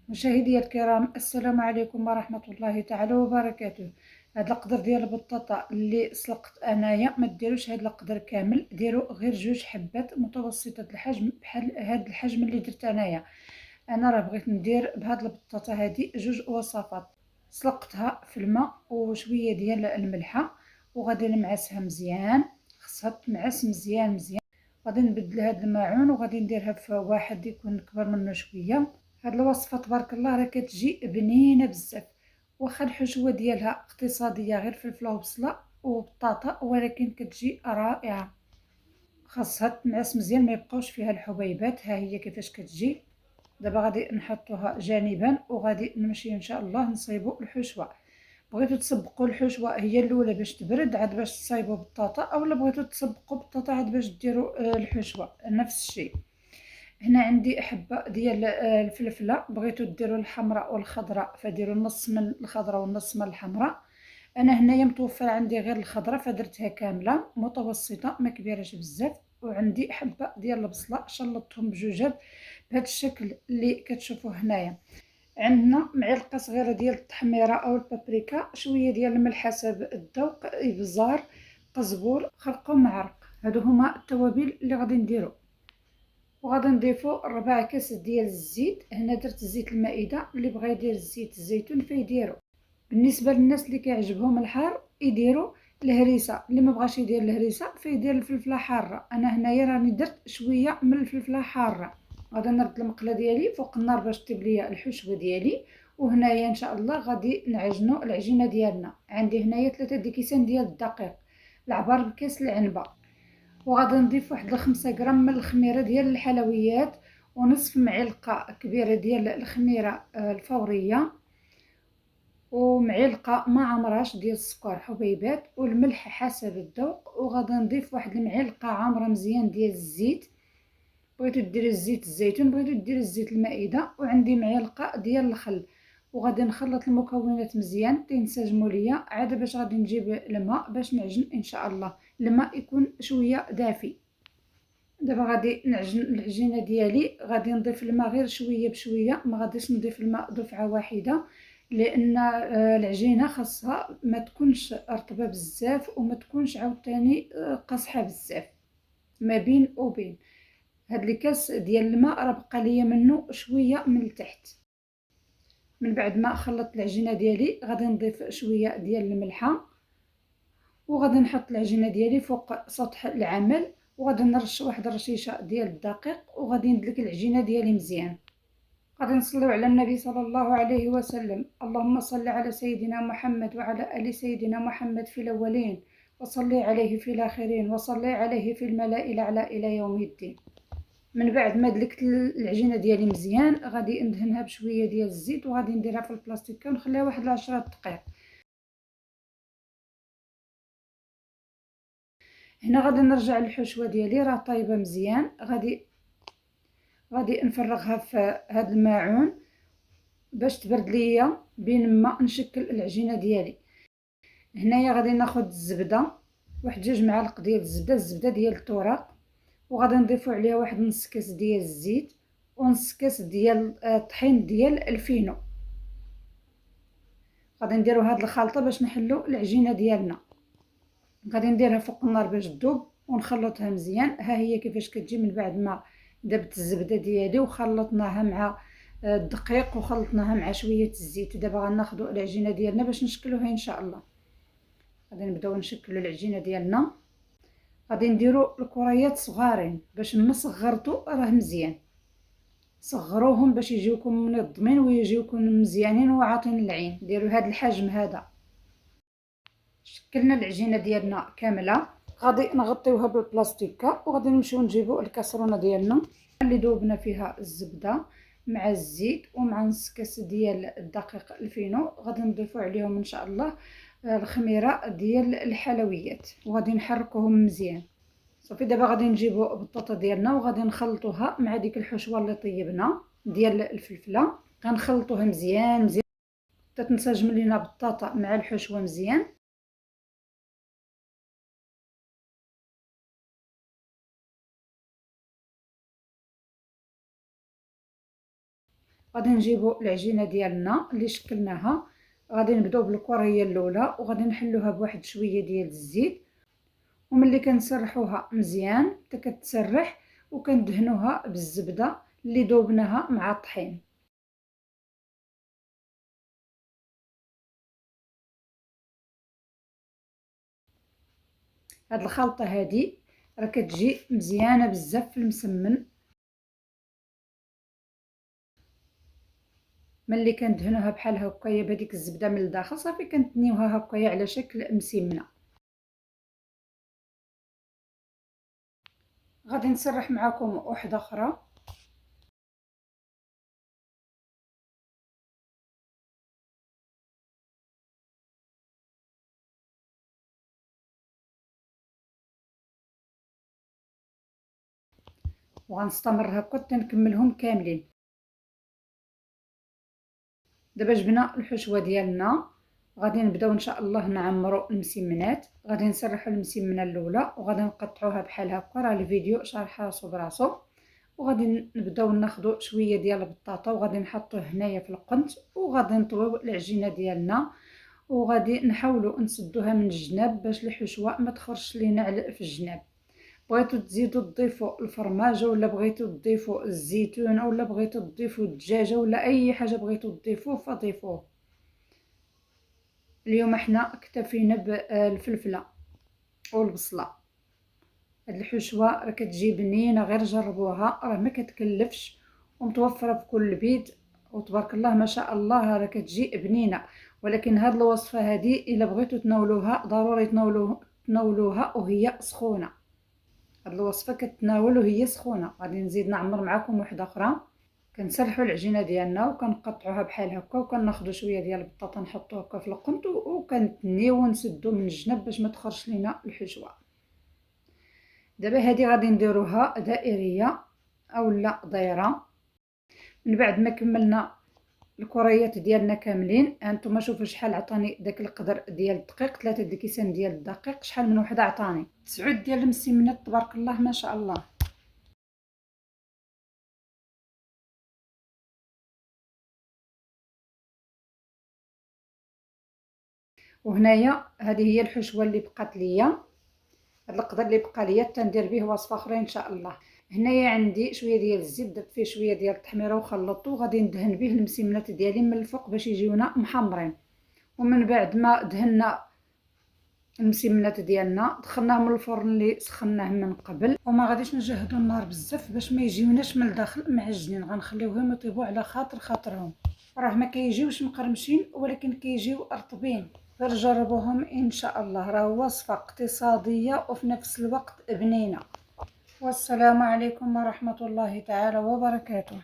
مشاهدي الكرام، السلام عليكم ورحمة الله تعالى وبركاته. هاد القدر ديال البطاطا اللي سلقت انايا ما ديروش هاد القدر كامل، ديروا غير جوج حبات متوسطة الحجم بحال هاد الحجم اللي درت انايا. انا راه بغيت ندير بهاد البطاطا هادي جوج وصفات. سلقتها في الماء وشوية ديال الملحة، وغادي نمعسها مزيان. خصها تمعس مزيان مزيان. غادي نبدل هاد الماعون وغادي نديرها في واحد يكون كبر منه شوية. هاد الوصفه تبارك الله راه كتجي بنينه بزاف، واخا الحشوه ديالها اقتصاديه غير فلفله وبصله وبطاطا، ولكن كتجي رائعه. خاصها تنعس مزيان ما يبقاوش فيها الحبيبات. ها هي كيفاش كتجي. دابا غادي نحطوها جانبا وغادي نمشي ان شاء الله نصايبوا الحشوه. بغيتو تسبقوا الحشوه هي الاولى باش تبرد عاد باش تصايبوا بطاطا، اولا بغيتو تسبقوا بطاطا عاد باش ديروا الحشوه نفس الشيء. هنا عندي حبة ديال الفلفلة، بغيتو ديروا الحمراء والخضراء فديروا النص من الخضراء والنص من الحمراء. انا هنايا متوفر عندي غير الخضراء فدرتها كاملة متوسطة ما كبيرش بزاف. وعندي حبة ديال البصلة شلطتهم بجوجات بهذا الشكل اللي كتشوفوه هنايا. عندنا معلقة صغيرة ديال التحميرة او البابريكا، شوية ديال الملح حسب الذوق، ابزار، قزبور، خرقوم، معرق. هادو هما التوابل اللي غادي نديرو. وغادي نضيفو 4 كاس ديال الزيت. هنا درت زيت المائده، اللي بغى يدير زيت الزيتون فيديرو. بالنسبه للناس اللي كيعجبهم الحار يديروا الهريسه، اللي ما بغاش يدير الهريسه فيدير الفلفله حاره. انا هنايا راني درت شويه من الفلفله حاره. غادي نرد المقله ديالي فوق النار باش طيب ليا الحشوه ديالي. وهنايا ان شاء الله غادي نعجنوا العجينه ديالنا. عندي هنايا 3 ديكيسان ديال الدقيق، العبار بكاس العنبه. وغادي نضيف واحد 5 غرام من الخميره ديال الحلويات، ونصف معلقه كبيره ديال الخميره الفوريه، ومعلقه ما عمراش ديال السكر حبيبات، والملح حسب الذوق. وغادي نضيف واحد المعلقه عامره مزيان ديال الزيت. بغيتو ديروا الزيت الزيتون، بغيتو ديروا الزيت المائده. وعندي معلقه ديال الخل. وغادي نخلط المكونات مزيان تينسجموا ليا عاد باش غادي نجيب الماء باش نعجن ان شاء الله. الماء يكون شويه دافي. دابا غادي نعجن العجينه ديالي. غادي نضيف الماء غير شويه بشويه، ما غاديش نضيف الماء دفعه واحده، لان العجينه خاصها ما تكونش رطبه بزاف وما تكونش عاوتاني قاصحه بزاف، ما بين وبين. هاد الكاس ديال الماء راه بقى ليا منه شويه من التحت. من بعد ما خلطت العجينه ديالي غادي نضيف شويه ديال الملحه، وغادي نحط العجينه ديالي فوق سطح العمل، وغادي نرش واحد الرشيشه ديال الدقيق، وغادي ندلك العجينه ديالي مزيان. غادي نصليو على النبي صلى الله عليه وسلم. اللهم صل على سيدنا محمد وعلى ال سيدنا محمد في الاولين، وصلي عليه في الاخرين، وصلي عليه في الملأ الاعلى الى يوم الدين. من بعد ما دلكت العجينه ديالي مزيان غادي ندهنها بشويه ديال الزيت، وغادي نديرها في البلاستيكه ونخليها واحد 10 دقائق. هنا غادي نرجع للحشوه ديالي راه طايبه مزيان. غادي نفرغها في هذا الماعون باش تبرد ليا بين ما نشكل العجينه ديالي. هنايا غادي ناخذ الزبده، واحد 2 معالق ديال الزبده ديال التوراق، وغادي نضيفو عليها واحد نص كاس ديال الزيت، ونص كاس ديال الطحين ديال الفينو. غادي نديرو هاد الخلطه باش نحلو العجينه ديالنا. غادي نديرها فوق النار باش تذوب ونخلطها مزيان. ها هي كيفاش كتجي من بعد ما درت الزبده ديالي وخلطناها مع الدقيق وخلطناها مع شويه الزيت. دابا غناخذوا العجينه ديالنا باش نشكلوها ان شاء الله. غادي نبداو نشكلوا العجينه ديالنا. غادي نديروا الكريات صغارين باش ما صغرتوا راه مزيان. صغروهم باش يجيوكم منظمين ويجيوكم مزيانين وعاطين العين. ديروا هذا الحجم هذا. شكلنا العجينه ديالنا كامله. غادي نغطيوها بالبلاستيكه وغادي نمشيو نجيبوا الكاسرونه ديالنا اللي ذوبنا فيها الزبده مع الزيت ومع نص كاس ديال الدقيق الفينو. غادي نضيفوا عليهم ان شاء الله الخميره ديال الحلويات وغادي نحركوهم مزيان. صافي دابا غادي نجيبوا البطاطا ديالنا وغادي نخلطوها مع ديك الحشوه اللي طيبنا ديال الفلفله. غنخلطوها مزيان مزيان حتى تنسجم لينا البطاطا مع الحشوه مزيان. غادي نجيبو العجينه ديالنا اللي شكلناها، غادي نبداو بالكريه الاولى وغادي نحلوها بواحد شويه ديال الزيت، وملي كنسرحوها مزيان حتى كتسرح وكندهنوها بالزبده اللي ذوبناها مع الطحين. هاد الخلطه هادي راه كتجي مزيانه بزاف في المسمن. ملي كندهنوها بحال هكايا بهذيك الزبده من الداخل صافي كنتنيوها هكايا على شكل مسمنه. غادي نسرح معكم واحده اخرى. وغنستمر هكا حتى نكملهم كاملين. دابا جبنا الحشوه ديالنا، غادي نبداو ان شاء الله نعمروا المسمنات. غادي نسرحوا المسمنه الاولى وغادي نقطعوها بحال هكا، راه الفيديو شارح راسو براسو. وغادي نبداو ناخذوا شويه ديال البطاطا وغادي نحطوه هنايا في القنت، وغادي نطويو العجينه ديالنا وغادي نحاولوا نسدوها من الجناب باش الحشوه ما تخرجش لينا في الجناب. بغيتو تزيدوا تضيفوا الفرماج ولا بغيتو تضيفوا الزيتون ولا بغيتو تضيفوا الدجاجه ولا اي حاجه بغيتو تضيفوه فضيفوه. اليوم احنا اكتفينا بالفلفله والبصله. هاد الحشوه راه كتجي بنينه، غير جربوها راه ما كتكلفش ومتوفره في كل بيت وتبارك الله ما شاء الله راه كتجي بنينه. ولكن هاد الوصفه هادي الا بغيتو تناولوها ضروري تناولوها وهي سخونه. هاد الوصفه كتناول وهي سخونه. غادي نزيد نعمر معكم واحده اخرى. كنسرحوا العجينه ديالنا وكنقطعوها بحال هكا وكناخذوا شويه ديال البطاطا نحطوها هكا في القنت وكنتنيو ونسدو من الجناب باش ما تخرجش لينا الحشوه. دابا هذه غادي نديروها دائريه اولا دايره. من بعد ما كملنا الكريات ديالنا كاملين، هانتوما شوفوا شحال عطاني داك القدر ديال الدقيق، 3 د الكيسان ديال الدقيق. شحال من وحده عطاني 9 ديال المسمنات تبارك الله ما شاء الله. وهنايا هذه هي الحشوه اللي بقات ليا. هذا القدر اللي بقى ليا تندير به وصفه اخرى ان شاء الله. هنايا عندي شويه ديال الزيت درت فيه شويه ديال التحميره وخلطته، غادي ندهن به المسمنات ديالي من الفوق باش يجيونا محمرين. ومن بعد ما دهنا المسمنات ديالنا دخلناهم للفرن اللي سخناه من قبل، وما غاديش نجهدوا النار بزاف باش ما يجيوناش من الداخل معجنين، غنخليوهم يطيبوا على خاطرهم. راه ما كيجيوش مقرمشين ولكن كيجيو رطبين. غير جربوهم ان شاء الله. راه وصفه اقتصاديه وفي نفس الوقت بنينه. والسلام عليكم ورحمه الله تعالى وبركاته.